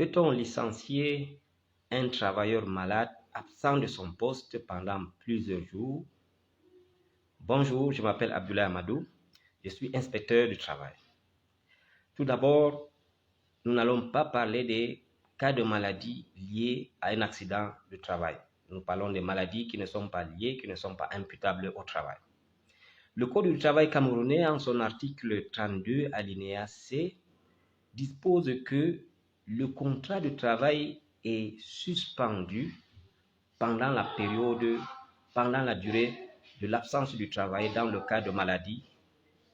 Peut-on licencier un travailleur malade absent de son poste pendant plusieurs jours? Bonjour, je m'appelle Abdoulaye Amadou, je suis inspecteur du travail. Tout d'abord, nous n'allons pas parler des cas de maladies liés à un accident de travail. Nous parlons des maladies qui ne sont pas liées, qui ne sont pas imputables au travail. Le Code du travail camerounais, en son article 32, alinéa C, dispose que le contrat de travail est suspendu pendant la durée de l'absence du travail dans le cas de maladie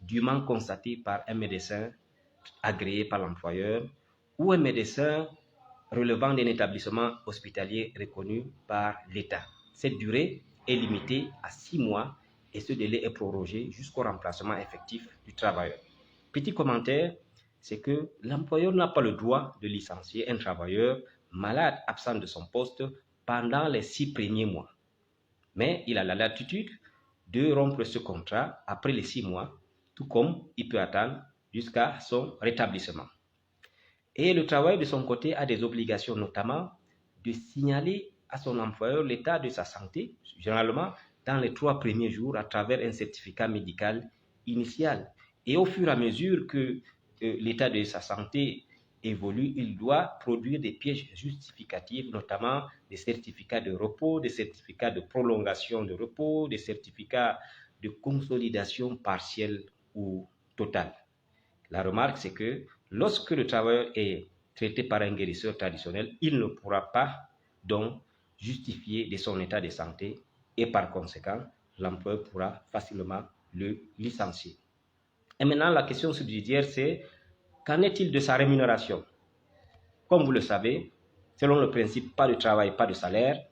dûment constatée par un médecin agréé par l'employeur ou un médecin relevant d'un établissement hospitalier reconnu par l'État. Cette durée est limitée à 6 mois et ce délai est prorogé jusqu'au remplacement effectif du travailleur. Petit commentaire, c'est que l'employeur n'a pas le droit de licencier un travailleur malade absent de son poste pendant les 6 premiers mois. Mais il a la latitude de rompre ce contrat après les 6 mois, tout comme il peut attendre jusqu'à son rétablissement. Et le travailleur de son côté a des obligations, notamment de signaler à son employeur l'état de sa santé, généralement dans les 3 premiers jours à travers un certificat médical initial. Et au fur et à mesure que l'état de sa santé évolue, il doit produire des pièces justificatives, notamment des certificats de repos, des certificats de prolongation de repos, des certificats de consolidation partielle ou totale. La remarque, c'est que lorsque le travailleur est traité par un guérisseur traditionnel, il ne pourra pas donc justifier de son état de santé et par conséquent, l'employeur pourra facilement le licencier. Et maintenant, la question subsidiaire, c'est qu'en est-il de sa rémunération? Comme vous le savez, selon le principe pas de travail, pas de salaire,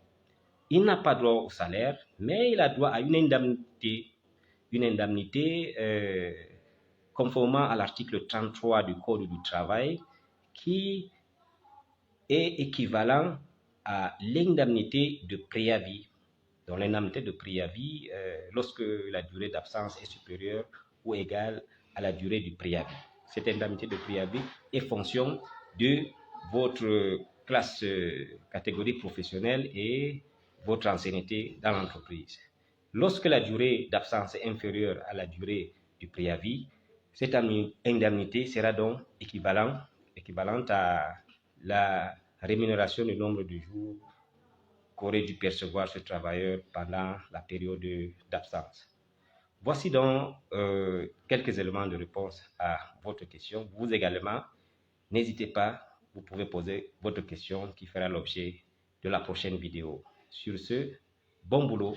il n'a pas droit au salaire, mais il a droit à une indemnité conformément à l'article 33 du Code du travail qui est équivalent à l'indemnité de préavis. Donc l'indemnité de préavis lorsque la durée d'absence est supérieure ou égale à la durée du préavis. Cette indemnité de préavis est fonction de votre classe catégorie professionnelle et votre ancienneté dans l'entreprise. Lorsque la durée d'absence est inférieure à la durée du préavis, cette indemnité sera donc équivalente à la rémunération du nombre de jours qu'aurait dû percevoir ce travailleur pendant la période d'absence. Voici donc quelques éléments de réponse à votre question. Vous également, n'hésitez pas, vous pouvez poser votre question qui fera l'objet de la prochaine vidéo. Sur ce, bon boulot.